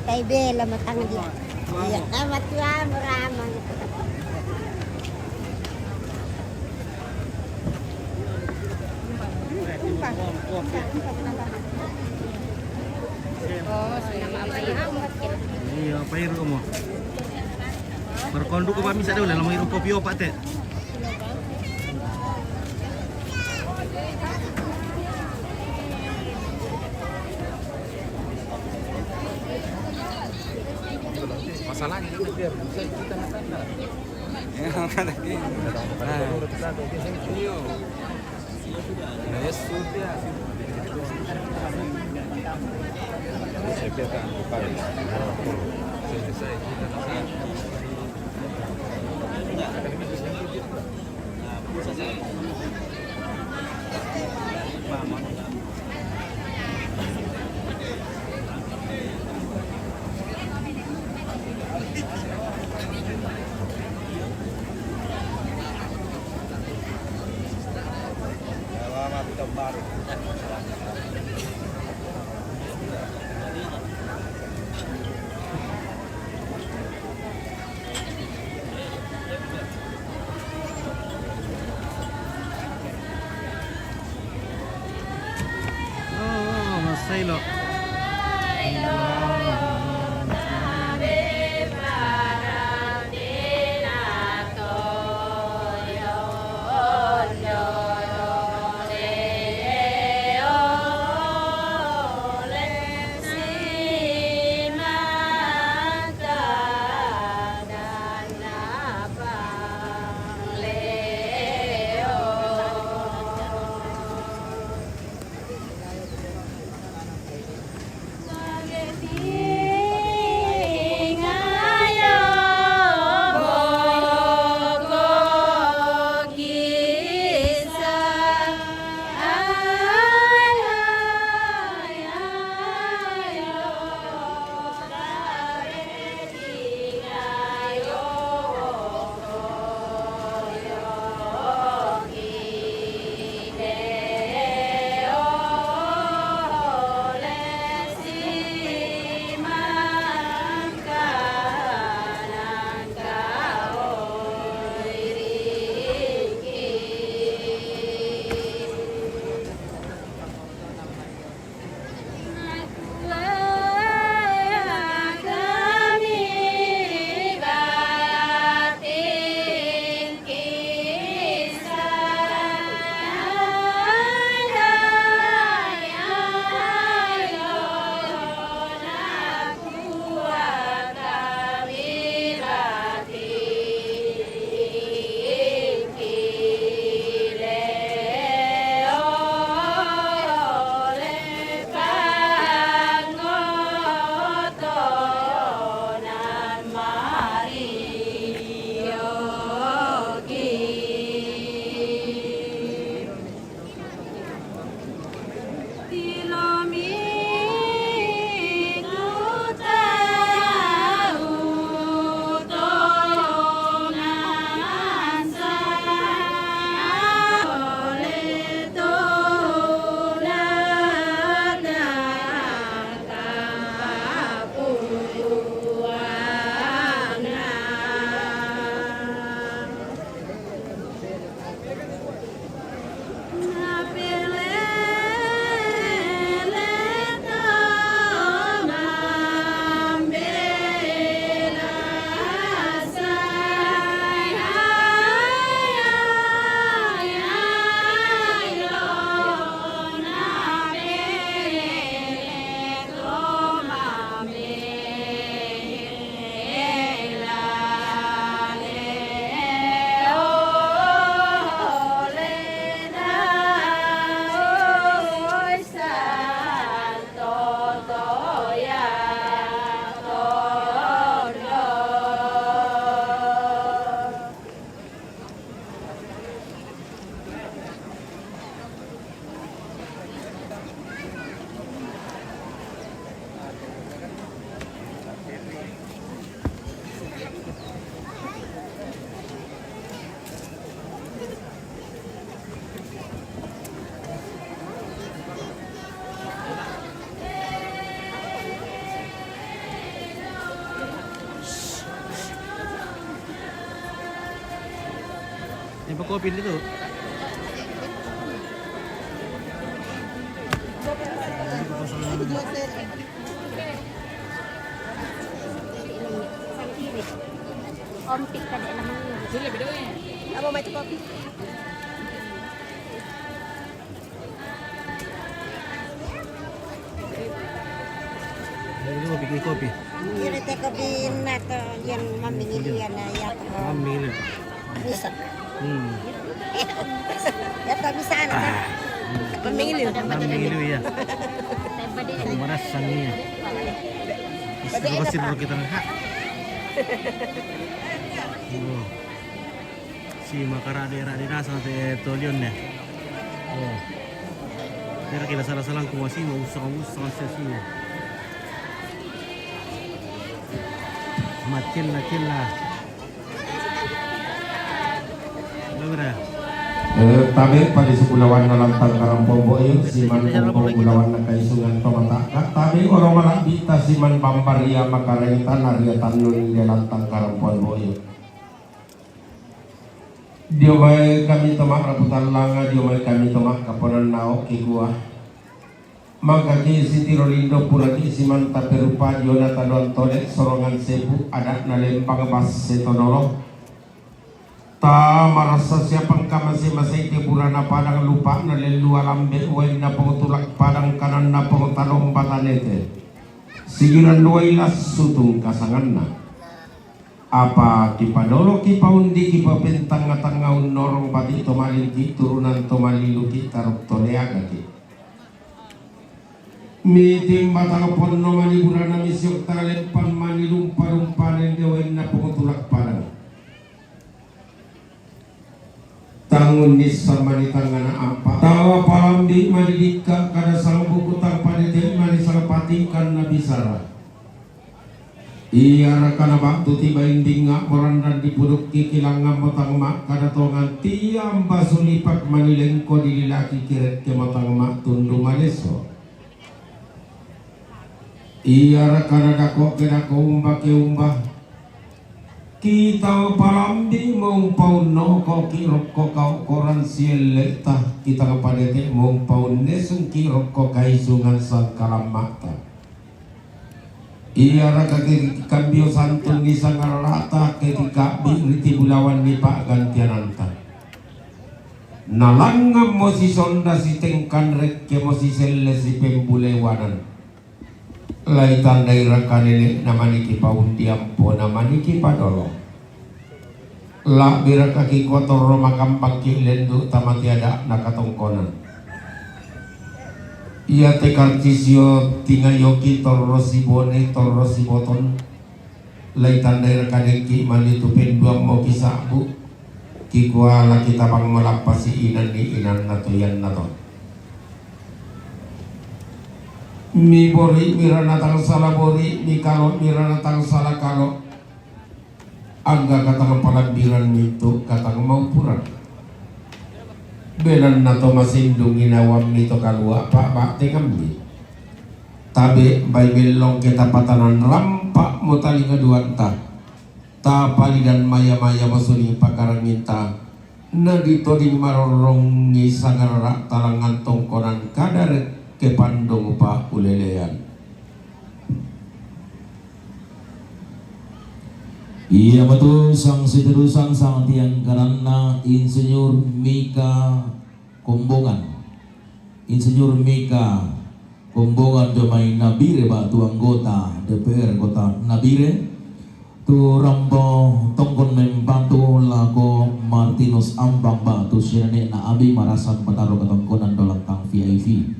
Tay bela matang dia. Iya, amat tua meramang. Oh, sudah iya, apa iru kamu? Berkonduk ke pamisa dah lah, iru kopi opak teh. Masalahnya itu biar bisa kita makan. Ya, kan lagi. Ya sudah. Saya biarkan buka. Selesai kita makan. Berapa kopi itu? Ompik tadi namanya. Apa mau itu kopi? Ini mau bikin kopi. Ini teh kopi atau yang mami ini ya ya. Mami ini. Bisa. Ya tak bisa anak. Mami ini. Mami ini ya. Maras sanginya. Itu pasti dulu kita hak. Oh. Si makara daerah sampai tolion ya. Oh. Daerah kita salah-salah kumasi mau usang sesinya. Macil lah. Berapa? Tabi pada sepulawan dalam tangkaran pomboyo siman pombo pulawan nakaisungan tomata tabi orang malak bita siman pambaria makarengitan aria tanun dalam tangkaran pomboyo dia may kami tomak raputan langa dia may kami tomak kaponan nao kikuah maka ki siti rolindo purati siman tapi rupa diona tadon tolek sorongan sebu adat nalempang bas setodolo ta marasa siapang kamasing-masing tiburana padang lupa na lelua lambe uway na pangutulak padang kanan na pangutalong batanete sigiran luwailas sutung kasangan na apa kipadolo kipaundi kipapentang ngatangaun norong pati tomalin ki turunan tomalilu ki taruk toleaga ki meeting batang pon no maniburana misyok taralempan manilumpa-rumpanen dewain na pangutulak padang tangun di samani tangana ampa tawa palambi madidika kada sang buku tang padete mani sang patikan nabi sara iya rakana baktu tiba indinga morandan dipuduk kikilang ngamotang mak kada tongan tiam basulipak manilengko dililaki kiret kemotang mak tundu maleso iya rakana dako kedako umba ke umba kita palambi maumpaun no ko kirok ko kau koran siel tah kita kepada te maumpaun nesung kirok ko kaisungan sang kalam mata iya raka kambio santun di sangar rata ketika biriti bulawan ni pak gantiananta nalangam mo si sonda si tengkan rek ke mo si selle si pembulewanan lai tandai rakanene namani ki paundiampo namani ki padolo la bira kaki kotor roma kampang ki lendu tamatiada nakatongkonan ia tekartisio tinga yoki torrosi bone torrosi boton lai tandai rakane ki mani tupen duam mo kisabu ki kuala kita pang melapasi inan ni inan natoyan naton mi bori mirana tang salah bori mi kalot mirana tang salah kalot angga kata palambiran itu kata mau puran benan nato masindung inawam nito kalua pak bakte kami tabe bay belong kita patanan lampak mutali kedua ta pali dan maya masuni pakarang minta na dito ding marorongi sangarak talangan tongkonan kadar ke pandong pa ulelean iya betul sang seterusan sang tiang karena Insinyur Mika Kombongan domai Nabire batu anggota DPR kota Nabire tu rambo tongkon membantu lago Martinus Ambang batu sirane na abi marasan pataro katongkonan dolang tang VIP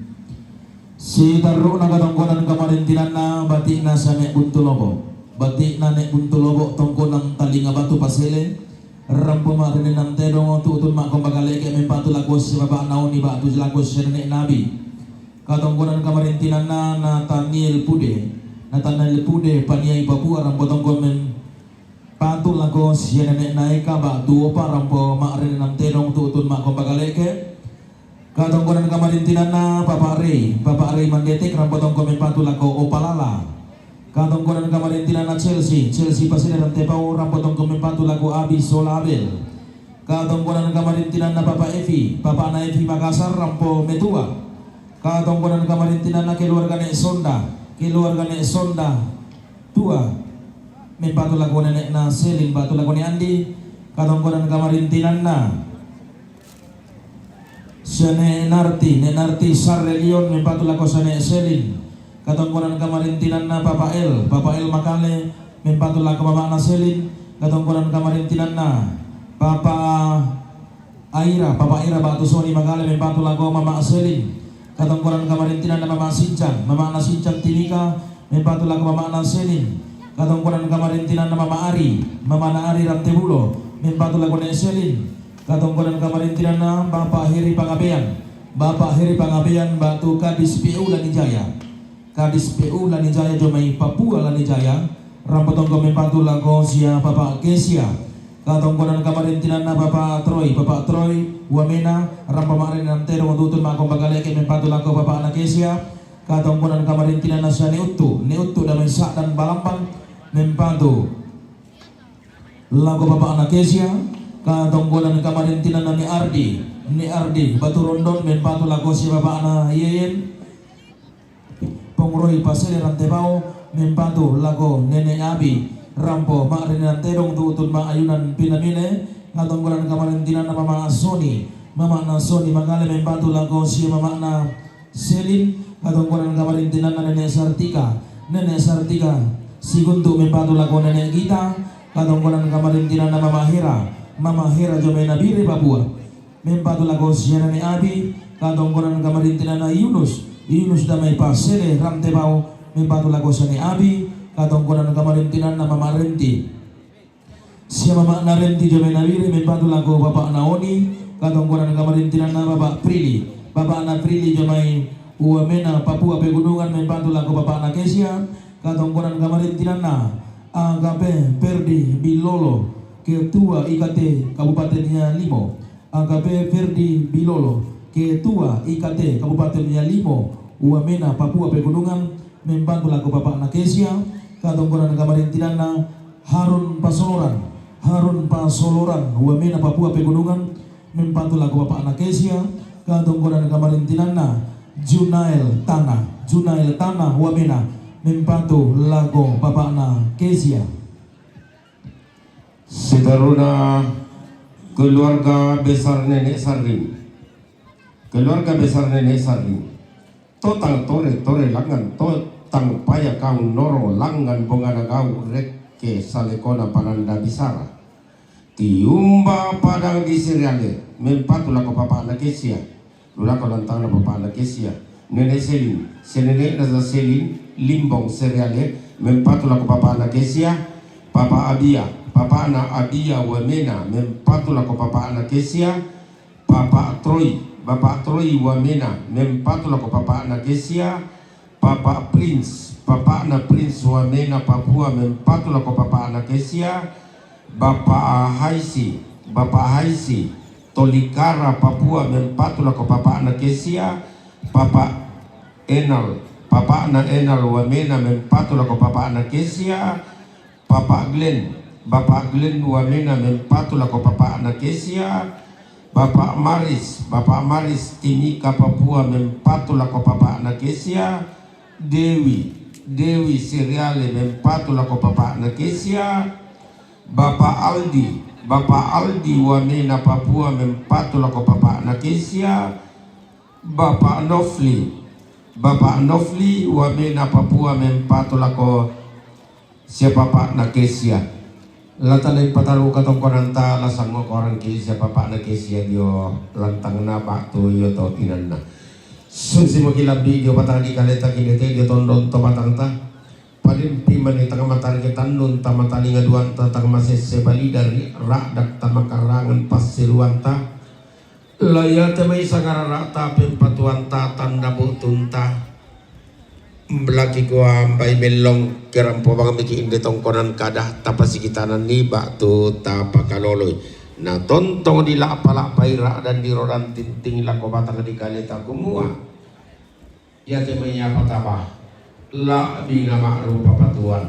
si taruh na katongkonan kamarintinan na batik na sa nek buntulobo batik na nek buntulobo tongkonan talinga batu pasele rampo marinin ng tedong tutun mak kumbagaleke mempatu lagos si baba nauni batu lagos si nek nabi katongkonan kamarintinan na Nathaniel Pude paniay Papua rampo tongkon men patu lagos si nek naika batu opa rampo marinin ng tedong tutun mak kumbagaleke katongkonan kamarintinan na Bapak Ray Mandetek rampotong komen patu lako Opalala katongkonan kamarintinan na Chelsea pasir dan tepau rampotong komen patu lako Abi Solabel Katongkonan kamarintinan na Papa Evi, Papa na Evi Makassar, Rampo Metua. Katongkonan kamarintinan na keluarga ne Sonda, tua. May patulako na Selin, patulako ni Andi. Katongkonan kamarintinan na siya Nenarti Sarrelion, may patulako sa ne Selin. Katongkonan kamarintinan na Papa El Makale, may patulako mama na Selin. Katongkonan kamarintinan na Papa Aira Batu Soni Magale may patulako mama Selin. Katongkonan kamarintinan na mama na Sinchan Tinika, may patulako mama na Selin. Katongkonan kamarintinan na mama na Ari Rantebulo, may patulako na Selin. Katongkonan kamarintinan na Bapak Heri Pangabean, Batu Kadis PU Lanijaya Jomai Papua Lanijaya, Rampotongko may patulako siya Papa Kesia. Katongkonan kamarintinan na Bapak Troy, Wamena, Rampamarin Antero, Matutun Makong Bagaleke, may patulako Bapak Anakesia. Katongkonan kamarintinan na siya Neutu damay Sak dan Balampang, may patu lago Bapak Anakesia. Katongkonan kamarintinan na ni Ardi, Batu Rondon, may patulako siya Bapak Ana Yeyen. Pongroy Pasele Rantebao, may patu lago Nene Abi. Rampo Makrinan Terong tutun ayunan pinamine. Katongkonan kamarintinan na mama na Soni Magale may patulako siya mama na Selin. Katongkonan kamarintinan na Nene Sartika Siguntu may patulako Nene Gita. Katongkonan kamarintinan na Mama Hera Jomay Nabire Papua, may patulako siya Nene Abi. Katongkonan kamarintinan na Yunus damay Pasele Ramtebao, may patulako siya ni Abi. Katongkonan kamarintinan na Mama Renti siya mama na Renti Jomay Nabire, may patulako Bapak Naoni. Katongkonan kamarintinan na Bapak na Prili Jomay Uamena Papua Pegunungan, may patulako Bapak na Kesia. Katongkonan kamarintinan na AKP Perdi Bilolo, Ketua IKT Kabupaten Limo. AKP Perdi Bilolo, Ketua IKT Kabupaten Limo, Uamena Papua Pegunungan, may patulako Bapak na Kesia. Katongkonan kamarintinan na Harun Pasoloran, Wamena Papua Pegunungan, may patulako Bapak na Kesia. Katongkonan kamarintinan na Junail Tanah, Wamena, may patulako Bapak na Kesia. Seterusnya keluarga besar Nenek Sarlim, totang tore langan tang paya kau noro langan bongana kau reke salekona pananda bisara tiumba padang di seriale mempatula ko papa na Kesia lula ko lantang na papa na Kesia Nenek Selin nasa Selin limbong seriale mempatula ko papa na Kesia papa na Abia Wamena mempatula ko papa na Kesia Bapak Troy Wamena mempatula ko papa na Kesia Bapak na Prince Wamena Papua mempatula ko papa na Kesia Bapak Haisi Tolikara Papua mempatula ko papa na Kesia Papa na Enal Wamena mempatula ko papa na Kesia Bapak Glenn Wamena mempatula ko papa na Kesia Bapak Maris Timika Papua mempatula ko papa na Kesia Dewi Seriale mempatula ko papa na Kesia Bapak Aldi Wamena Papua mempatula ko papa na Kesia Bapak Nofli Wamena Papua mempatula ko siya papa na Kesia. Latalay pataru katongkonan ta lasang mo korang Kesia papa na Kesia dio lantang na bakto yo to tinan na. Sunsi mo kilabi dio patang di kaleta kinete dio tondon to patang ta. Palimpi mani tang matari tanun ta matali ngaduan ta tang masese bali dari rak dak ta makarangan pasiluan ta. Laya temai sangarara ta pempatuan ta tanda butun ta. Belaki ko ampai belong kerampo bang bikin betongkonan kadah tapasi kitanan ni baktu tapa kaloloy na tontong di lapala paira dan di rodan tinting lako batang di kaleta kumua ya temanya pataba la binga makru papatuan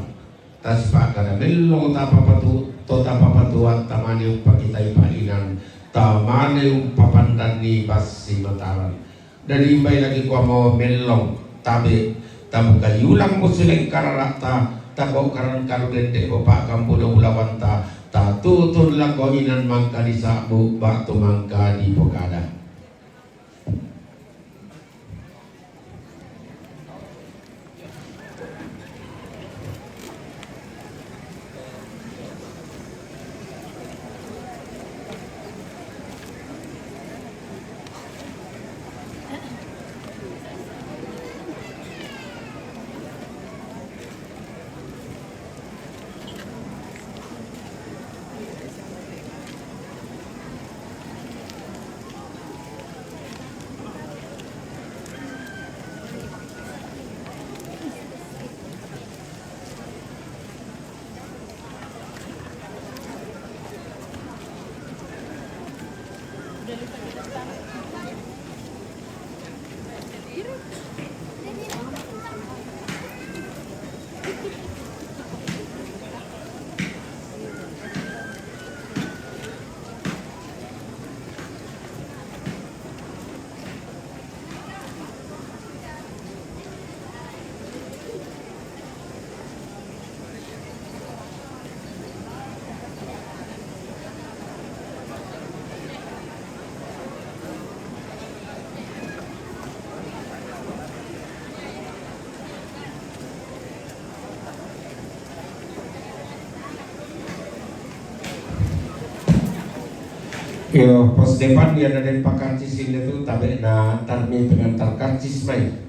taspa kada mello tapapatuan tamani upakita ipainan tamani umpapandan ni basi mataran dari imbay lagi ko mo mellong tabi tamu kayulang mo silang kararata tako karan karudente ko pa kampudo ulawan ta tutun lang ko inan mangka di sabu batu mangka di pokada. Yo, pos depan dia ada Pak Karcis ini tuh tabe na tarmi pengantar karcis mai.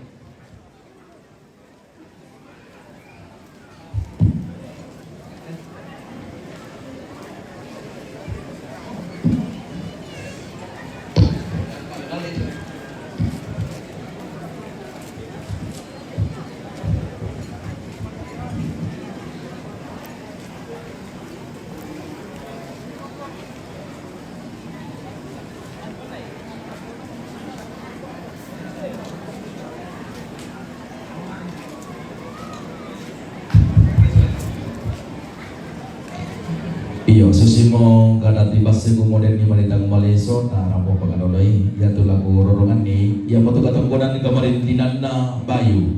Iyo susimo kada tibase kemudian di manitang Maleso ta rampo pagadoloi yatu lagu rorongan ni yang betul katonggonan kamarintinan na Bayu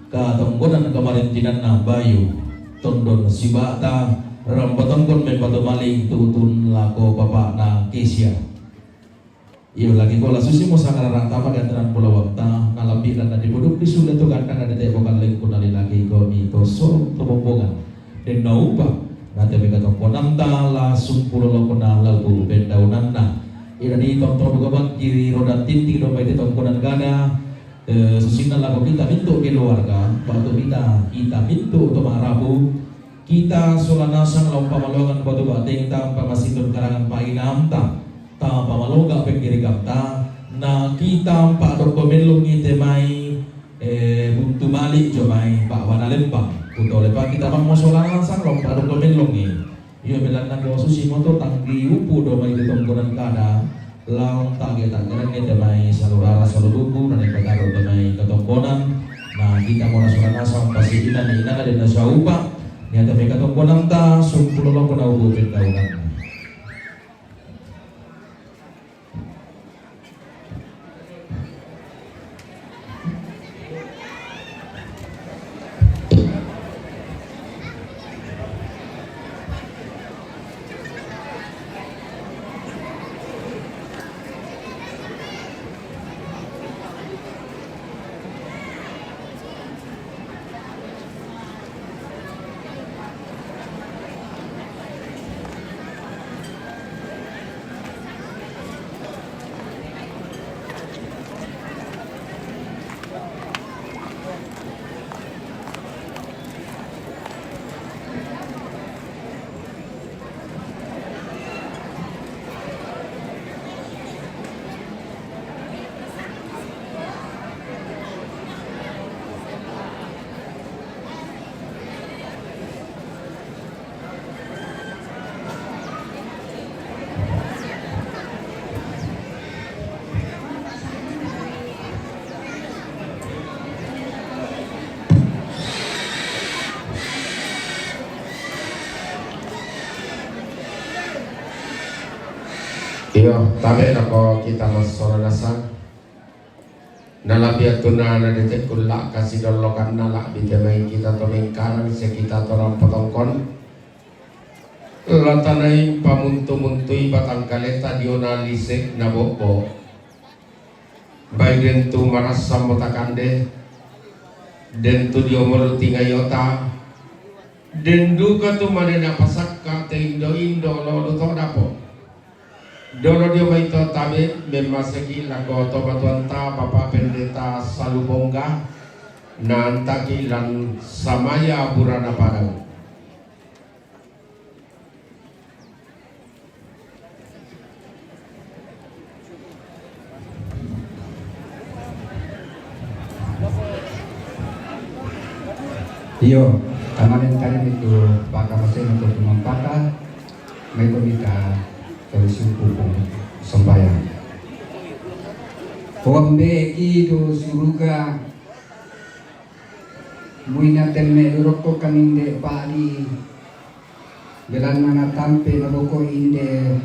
katonggonan kamarintinan na Bayu tondon sibata rampo tonggon me patu maling tutun lako papa na Kesia. Iyo lagi kola susimo sangarang tapa gantaran pulau wakta nalabi dan dibuduk disudah tu gantang ada tepokan lingkun ali lagi ko ito so tobongan dan naupa nanti mereka tongko namta la sumpulo loko na lagu bendaunan na ira di tonton buka bang kiri roda tinting do baiti tongkonan gada susina lagu kita mintu keluarga batu kita mintu untuk marabu kita solana sang lompa malongan batu bating tanpa masitun karangan painam ta pamalonga pengkiri gamta na kita pak doko melung itemai buntu malik jomai pak wana lembang untuk lepas kita mau solana sang lompa doko melung ni iyo bilang nang susi moto tanggi upu do mai tongkonan kada laung tangge tanggeran itemai salurara saluruku dan ipagaro do mai ketongkonan nah kita mau solana sang pasti ina ni ina kada nasaupa ni ata me ketongkonan ta sumpulo loko na ubu bendaunan. Iyo, tabi ako kita masoranasan. Nalabia tuna na detek kulla kasih dolokan nalak bitamai kita to mengkarang sekita to orang potongkon. Latanai pamuntu-muntui batang kaleta diona lisek naboko. Baik tu marasa motakande. Den tu dio meruti ngayota. Den duka tu manena pasakka te indo lo to dapo. Dolo dia maito tabe memasaki lako tobatuanta Bapak Pendeta Salubongga nantaki lan samaya burana padang. Iyo, kamarin tadi itu baka mesin untuk mempaka may komita tersuku sembahyang. Pombe kido suruga muina temme duroko kaninde padi belan mana tampe naboko inde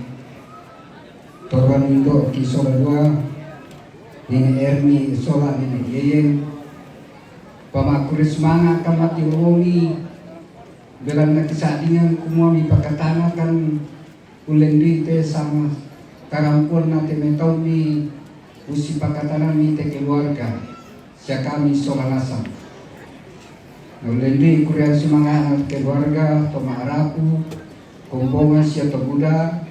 torban indo kisola dua ini ermi sola ini yeyen pamakuris manga kamat diurongi belan nakisadingan kumami pakatana kan ulendi te sama karampur na temetau ni usi pakatana ni te keluarga sia kami solanasam ulendi kurian simanga keluarga to maarapu kumbonga sia to buda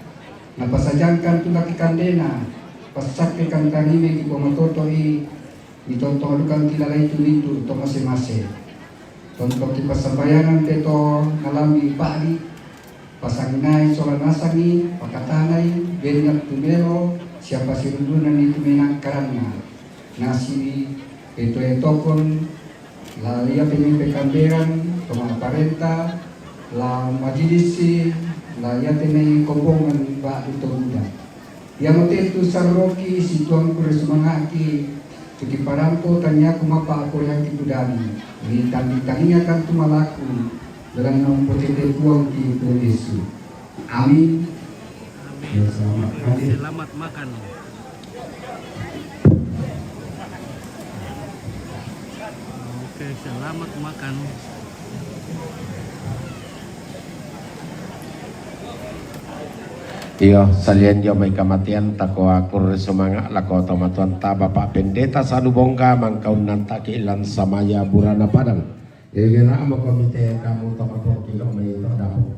na pasajangkan tu laki kandena pasak kan tanime ki pomatoto i ditonton adukan kilalai tu lindu to masing-masing tonton ki pasambayangan te to ngalami padi pasanginay solanasangi pakatanay benyak tumero siapa sirundunan itu menang karena nasi itu etokon la ia pemimpin kamberan toma parenta la majlisi la ia tenai kombongan ba itu muda yang itu sarroki situang kuresumangaki cuki paranto tanya kumapa aku yang dikudani ni tanding-tandingnya kan tumalaku dalam nama potensi uang di Yesus. Amin. Ya, Selamat makan. Oke, selamat makan. Iyo, salian yo may kamatian tako akur sumanga lako tomatuan ta Bapak Pendeta Salubongga mangkau nantaki ilan samaya burana padang. Kira ama komite kamu tomato kilo may ito dapo.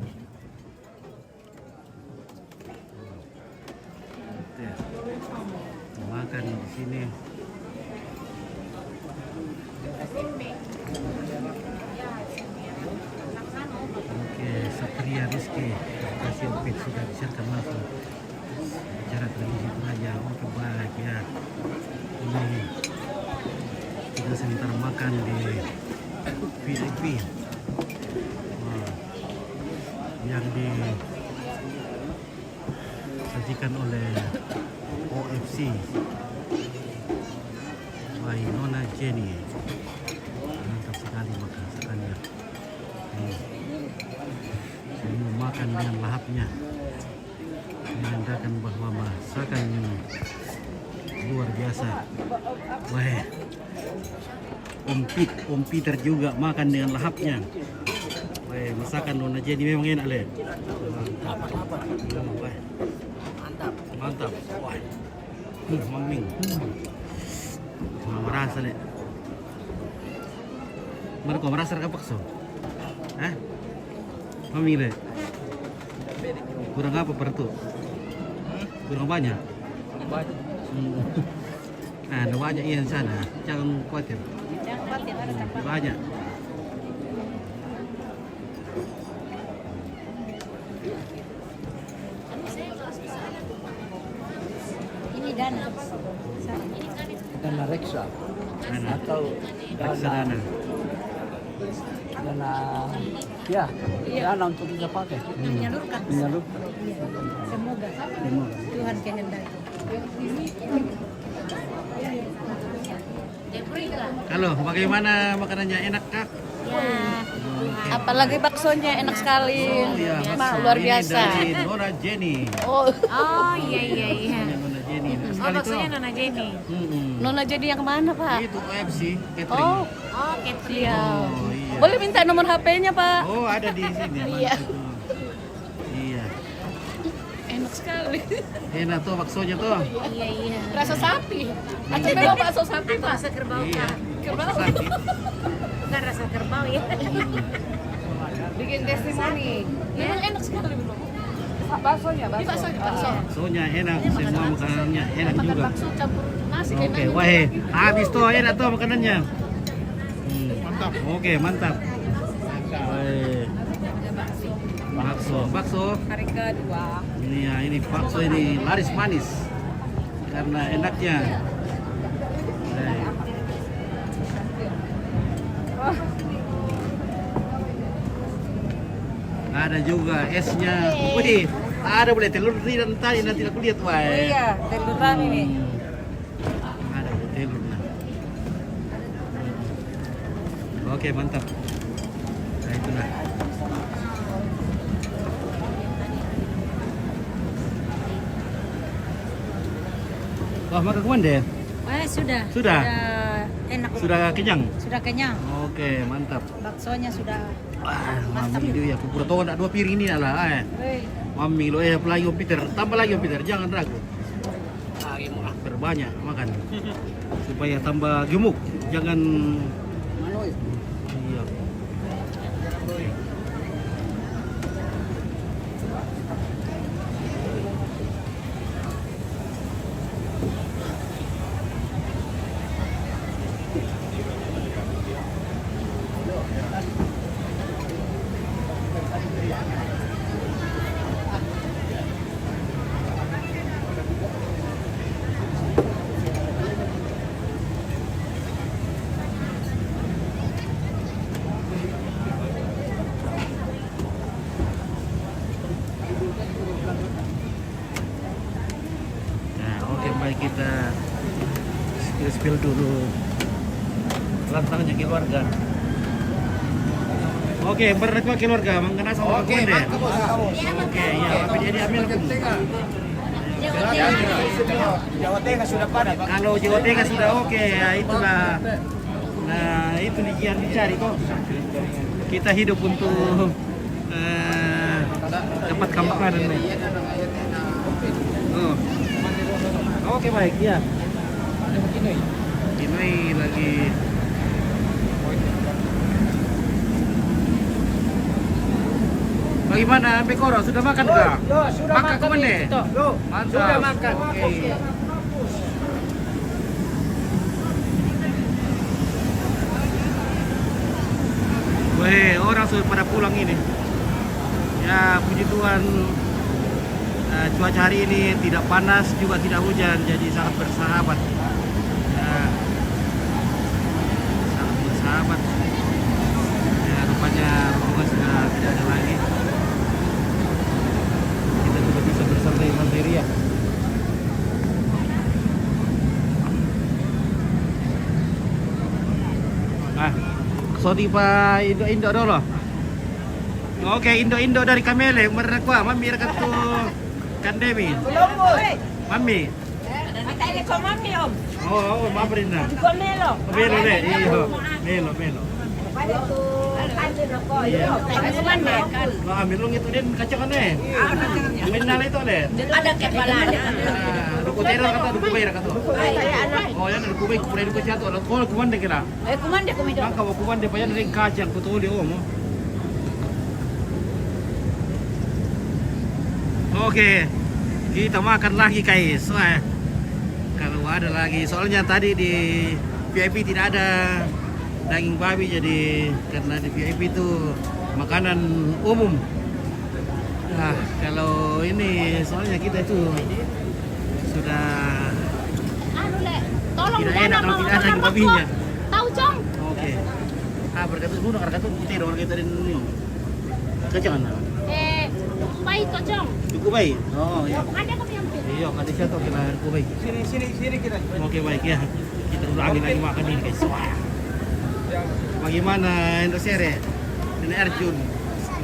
Makan di sini. Oke, Satria Rizky kasih opit sudah disiapkan langsung. Acara televisi Raja, oke baik ya. Ini kita sebentar makan di VIP yang disajikan oleh OFC by Nona Jenny. Mantap sekali masakannya. Saya mau makan dengan lahapnya, menandakan bahwa masakan yang luar biasa. Wah, Om Peter juga makan dengan lahapnya. Wah, masakan Nona Jenny memang enak leh. Mantap. Wah, maming. Merasa deh. Mana kau merasa apa so? Hah? Maming deh. Kurang apa pertu? Kurang banyak. Nah, ada banyak iya di sana. Jangan khawatir. Banyak. Ini dana. Dana reksa atau Reksadana. dana ya dana untuk kita pakai Menyalurkan. menyalurkan. Semoga Tuhan kehendaki. Halo, bagaimana makanannya, enak kak? Ya, Apalagi baksonya enak sekali. Oh iya, bakso. Luar Ini biasa. dari Nona Jenny. Oh, Oh iya iya iya. Nona Jenny. Enak Oh sekali baksonya tuh. Nona Jenny. Nona jadi yang kemana, Pak? Itu KFC catering. Oh, Oh Catherine. siap. Oh, iya. Boleh minta nomor HP-nya, Pak? Oh, ada di sini. Iya. Mana tuh? Iya. Enak sekali. Enak tuh baksonya tuh. Iya iya. Rasa sapi. Aceh memang bakso sapi, Pak. Rasa kerbau Iya. Kak. Kerbau. Bakso sapi. Bukan rasa kerbau ya. Bikin testimoni. Memang enak sekali belum. Baksonya, bakso. Bakso. Baksonya enak, semua makanannya enak Makan juga. bakso campur nasi Oke, enak. wah, habis tuh enak tuh makanannya. Mantap. Oke, mantap. Wah. Bakso. Hari kedua. Ini ya, ini bakso ini laris manis karena enaknya. Ada juga esnya. Wih, ada boleh telur dan tadi nanti aku lihat wah. Iya, teluran ini. Ada telur nah. Oke, mantap. Nah, itu nah. Wah, makan kemana deh? Wah sudah. Sudah? Enak. Sudah kenyang? Sudah kenyang. Oke, mantap. Baksonya sudah. Wah, mami dia ya, pura tahu nak 2 piring ini lah. Hei. Mami lo apalagi Om Peter, tambah lagi Om Peter, jangan ragu. Berbanyak makan supaya tambah gemuk, jangan. Iya. Nah, oke, baik kita spill dulu lantangnya keluarga. Oke, berdua keluarga mengenal sama Oke, deh. Oke, ya, tapi dia diambil aku. Jawa Tengah sudah padat. Kalau Jawa Tengah sudah oke, ya itulah. Nah, itu yang dicari kok. Kita hidup untuk dapatkan makanan nih. Oh. Oke, baik ya. Ini lagi. Bagaimana Bekoro? Sudah makan enggak? Sudah makan kemana? Mantap. Sudah makan. Oke. Weh, orang sudah pada pulang ini. Ya, puji Tuhan, cuaca hari ini tidak panas juga tidak hujan, jadi sangat bersahabat. Ya, sangat bersahabat. Ya, rupanya hubungan sudah tidak ada lagi. Kita juga bisa bersantai-santai ya. Ah, sorry pa Indo dulu. Oke, Indo dari Kamele, merekwa, mami rekat tu Kandemi. Mami. Oh, mabrin na. Melo le, iyo. Melo. Iya. Wah, milong itu din kacangan eh. Minal itu deh. Ada kepalanya. Duku teror kata duku bayar kata. Oh, yan duku bayar kumpulin duku siatu. Kalau kumande kira. Kumanda ko medyo. Maka kumande pa yan ring kacang kutu di om. Oke, kita makan lagi guys. Wah, kalau ada lagi, soalnya tadi di VIP tidak ada daging babi, jadi karena di VIP itu makanan umum. Nah, kalau ini soalnya kita itu sudah Tolong tidak enak kalau tidak ada daging babinya. Tahu, Cong? Oke. Berkata sudah karena itu kita orang kita ini. Kejangan. Baik, Cong. Cukup baik. Oh, iya. Ada kami yang Iya, kada siya to kila ko baik. Sini kita. Oke, baik ya. Kita ulangin lagi makan ini guys. Wah. Bagaimana Indosere? Ini air terjun.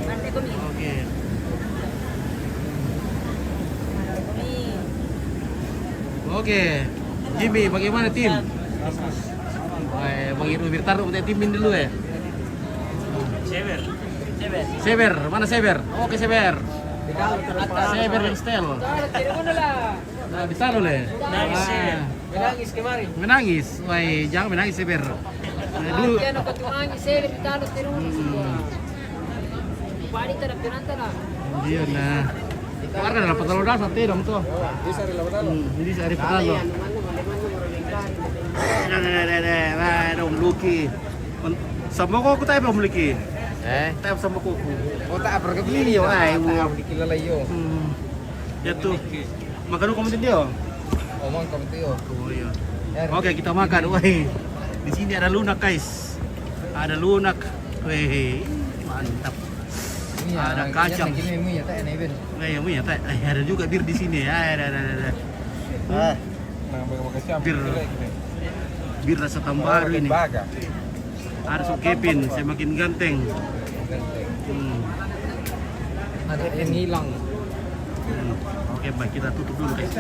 Pantai Bumi. Oke. Oke. Jimmy, bagaimana tim? Bang Irul Wirtarto punya timin dulu ya. Seber, mana Seber? Oke Seber. Seber yang style. Nah, ditaruh le. Menangis kemarin. Menangis. Wah, jangan menangis Seber. Nah, dulu. Iya nah. Kemarin ada petalo dasar dong tuh. Ini sehari petalo. Nah, dong Luki. Sama kok aku tahu belum Luki. Tahu sama kuku. Oh tak Iya, ay. dikilala iyo. Ya tuh. Makan dulu komentar dia. Omong kamu tuh. Oh iya. Oke, kita makan. Woi. Di sini ada lunak, guys. Ada lunak. Wih, mantap. Ada kacang. Ini ya tak ini ben. Ya, teh. Ada juga bir di sini. Ada. Bir rasa tambahan ini. Ada sup Kevin, saya makin ganteng. Ada yang hilang. Oke, baik kita tutup dulu guys.